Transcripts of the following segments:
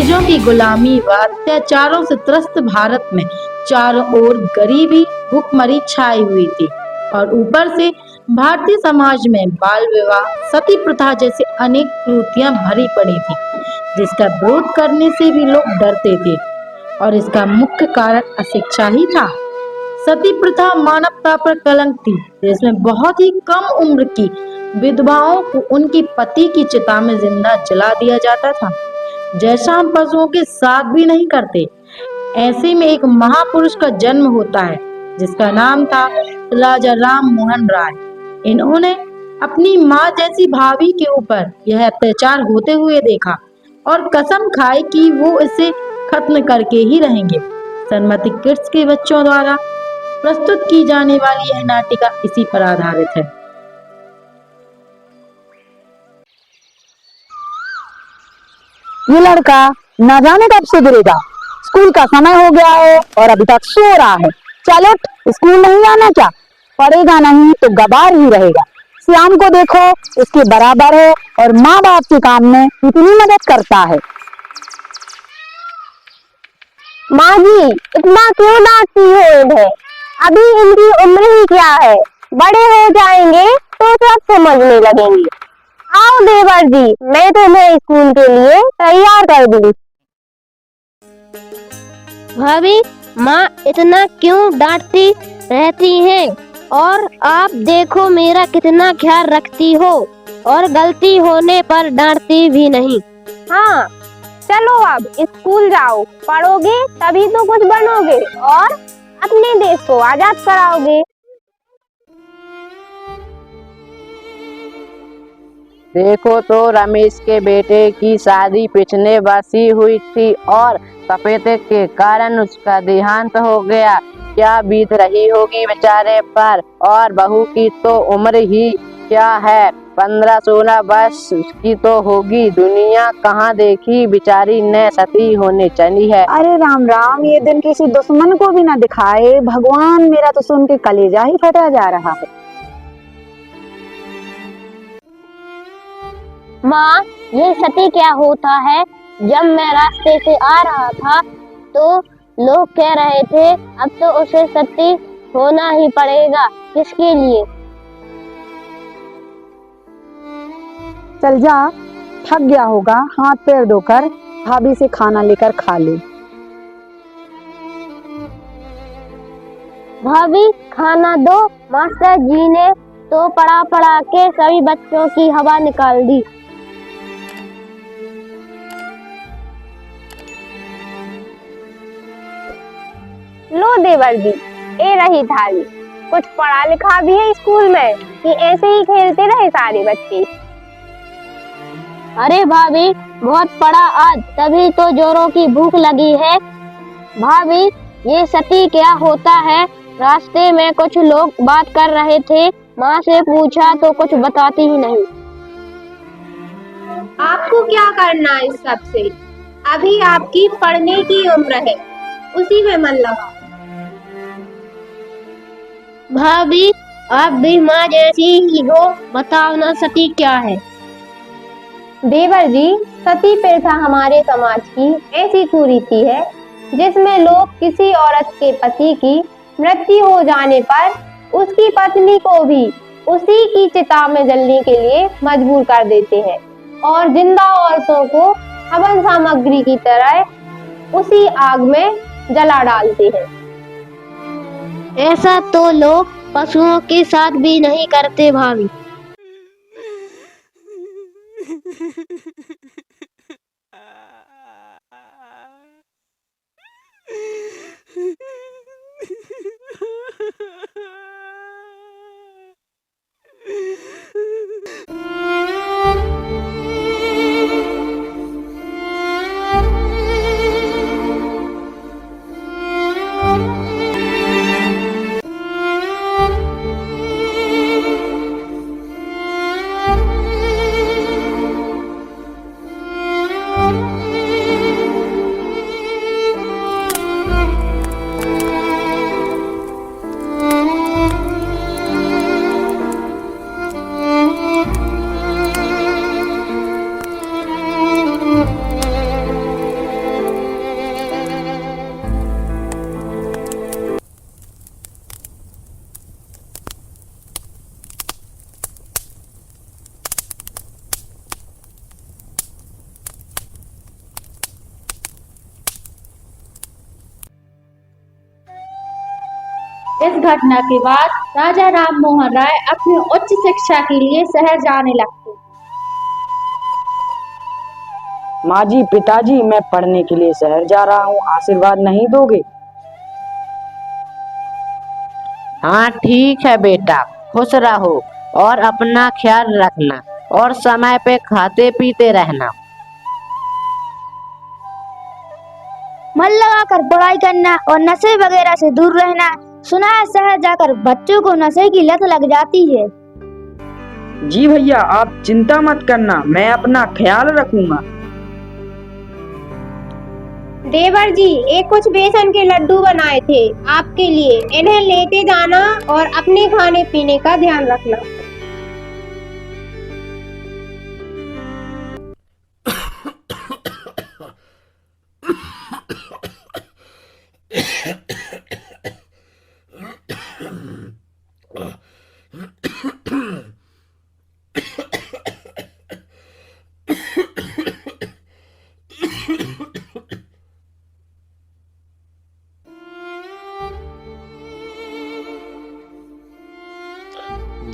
अंग्रेजों की गुलामी व अत्याचारों से त्रस्त भारत में चारों ओर गरीबी, भूखमरी छाई हुई थी और ऊपर से भारतीय समाज में बाल विवाह, सती प्रथा जैसे अनेक कुरीतियां भरी पड़ी थी, जिसका विरोध करने से भी लोग डरते थे और इसका मुख्य कारण अशिक्षा ही था। सती प्रथा मानवता पर कलंक थी, जिसमें बहुत ही कम उम्र की विधवाओं को उनके पति की चिता में जिंदा जला दिया जाता था, जैसा हम पशुओं के साथ भी नहीं करते। ऐसे में एक महापुरुष का जन्म होता है, जिसका नाम था राजा राम मोहन राय। इन्होंने अपनी माँ जैसी भाभी के ऊपर यह अत्याचार होते हुए देखा और कसम खाई कि वो इसे खत्म करके ही रहेंगे। सरमती किड्स के बच्चों द्वारा प्रस्तुत की जाने वाली यह नाटिका इसी पर आधारित है। ये लड़का न जाने कब सुधरेगा। स्कूल का समय हो गया है और अभी तक सो रहा है। चल उठ, स्कूल नहीं जाना क्या? पढ़ेगा नहीं तो गवार ही रहेगा। श्याम को देखो, इसके बराबर है और माँ बाप के काम में इतनी मदद करता है। माँ जी, इतना क्यों डांटती हो इन्हें? अभी इनकी उम्र ही क्या है, बड़े हो जाएंगे तो सब समझने लगेंगे। आओ देवर जी, मैं तुम्हें स्कूल के लिए तैयार कर दूँ। भाभी, माँ इतना क्यों डांटती रहती हैं? और आप देखो मेरा कितना ख्याल रखती हो और गलती होने पर डांटती भी नहीं। हाँ, चलो अब स्कूल जाओ, पढ़ोगे तभी तो कुछ बनोगे और अपने देश को आजाद कराओगे। देखो तो रमेश के बेटे की शादी पिछले वर्ष ही हुई थी और तपेदिक के कारण उसका देहांत हो गया। क्या बीत रही होगी बेचारे पर। और बहू की तो उम्र ही क्या है, 15-16 वर्ष की तो होगी। दुनिया कहाँ देखी बेचारी ने, सती होने चली है। अरे राम राम, ये दिन किसी दुश्मन को भी न दिखाए भगवान। मेरा तो सुन के कलेजा ही फटा जा रहा है। माँ, ये सती क्या होता है? जब मैं रास्ते से आ रहा था तो लोग कह रहे थे अब तो उसे सती होना ही पड़ेगा। किसके लिए? चल जा, थक गया होगा, हाथ पैर धोकर भाभी से खाना लेकर खा ले। भाभी, खाना दो। मास्टर जी ने तो पढ़ा पढ़ा के सभी बच्चों की हवा निकाल दी। लो देवर जी, ये रही थाली। कुछ पढ़ा लिखा भी है स्कूल में कि ऐसे ही खेलते रहे सारे बच्चे? अरे भाभी, बहुत पढ़ा आज, तभी तो जोरों की भूख लगी है। भाभी, ये सती क्या होता है? रास्ते में कुछ लोग बात कर रहे थे, माँ से पूछा तो कुछ बताती ही नहीं। आपको क्या करना है इस सब से? अभी आपकी पढ़ने की उम्र है, उसी में मन लगा। भाभी, आप भी माँ जैसी ही हो, बताओ ना सती क्या है? देवर जी, सती प्रथा हमारे समाज की ऐसी कुरीति है जिसमें लोग किसी औरत के पति की मृत्यु हो जाने पर उसकी पत्नी को भी उसी की चिता में जलने के लिए मजबूर कर देते हैं और जिंदा औरतों को हवन सामग्री की तरह उसी आग में जला डालते हैं। ऐसा तो लोग पशुओं के साथ भी नहीं करते भाभी। इस घटना के बाद राजा राम मोहन राय अपनी उच्च शिक्षा के लिए शहर जाने लगते। माँ जी, पिताजी, मैं पढ़ने के लिए शहर जा रहा हूँ, आशीर्वाद नहीं दोगे? हाँ ठीक है बेटा, खुश रहो और अपना ख्याल रखना और समय पे खाते पीते रहना। मन लगाकर पढ़ाई करना और नशे वगैरह से दूर रहना। सुना है शहर जाकर बच्चों को नशे की लत लग जाती है। जी भैया, आप चिंता मत करना, मैं अपना ख्याल रखूंगा। देवर जी, एक कुछ बेसन के लड्डू बनाए थे आपके लिए, इन्हें लेते जाना और अपने खाने पीने का ध्यान रखना।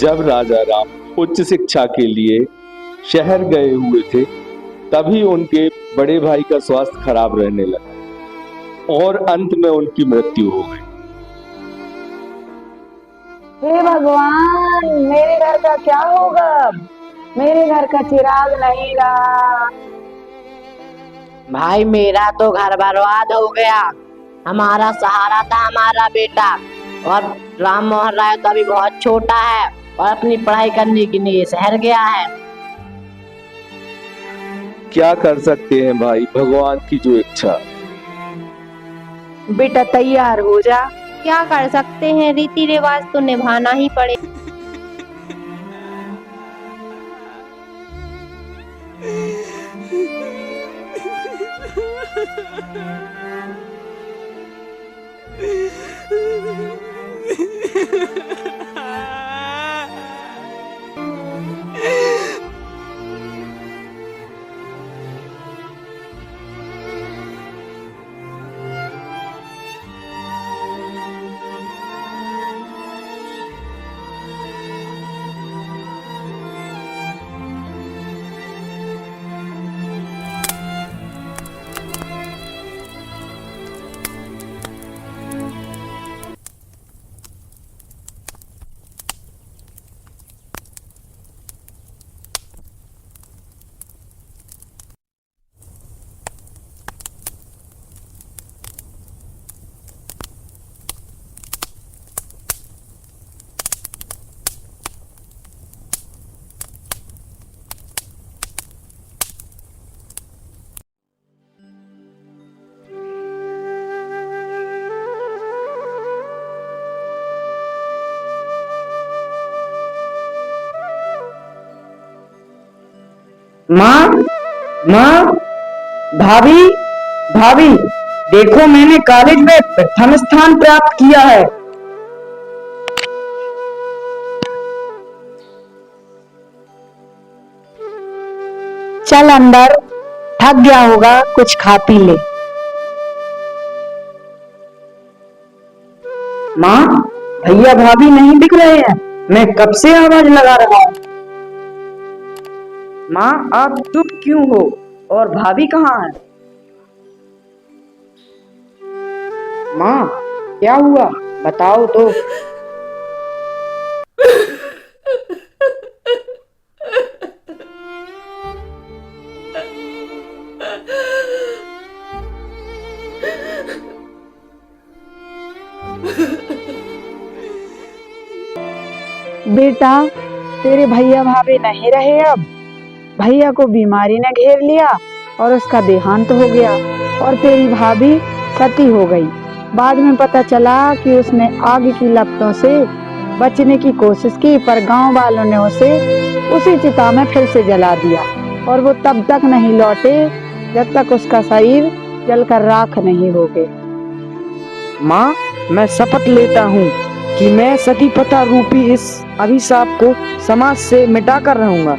जब राजा राम उच्च शिक्षा के लिए शहर गए हुए थे, तभी उनके बड़े भाई का स्वास्थ्य खराब रहने लगा और अंत में उनकी मृत्यु हो गई। हे भगवान, मेरे घर का क्या होगा? मेरे घर का चिराग नहीं रहा। भाई मेरा तो घर बर्बाद हो गया। हमारा सहारा था हमारा बेटा, और राम मोहन राय तो अभी बहुत छोटा है और अपनी पढ़ाई करने के लिए शहर गया है। क्या कर सकते हैं भाई, भगवान की जो इच्छा। बेटा तैयार हो जा। क्या कर सकते हैं, रीति रिवाज तो निभाना ही पड़े। माँ, माँ, भाभी, भाभी, देखो मैंने कॉलेज में प्रथम स्थान प्राप्त किया है। चल अंदर, थक गया होगा, कुछ खा पी ले। माँ, भैया भाभी नहीं दिख रहे हैं, मैं कब से आवाज लगा रहा हूँ। माँ, आप चुप क्यों हो और भाभी कहाँ है? माँ, क्या हुआ, बताओ तो। बेटा, तेरे भैया भाभी नहीं रहे अब। भैया को बीमारी ने घेर लिया और उसका देहांत हो गया और तेरी भाभी सती हो गई। बाद में पता चला कि उसने आग की लपटों से बचने की कोशिश की, पर गांव वालों ने उसे उसी चिता में फिर से जला दिया और वो तब तक नहीं लौटे जब तक उसका शरीर जलकर राख नहीं हो गए। माँ, मैं शपथ लेता हूँ कि मैं सती प्रथा रूपी इस अभिशाप को समाज से मिटा कर रहूंगा।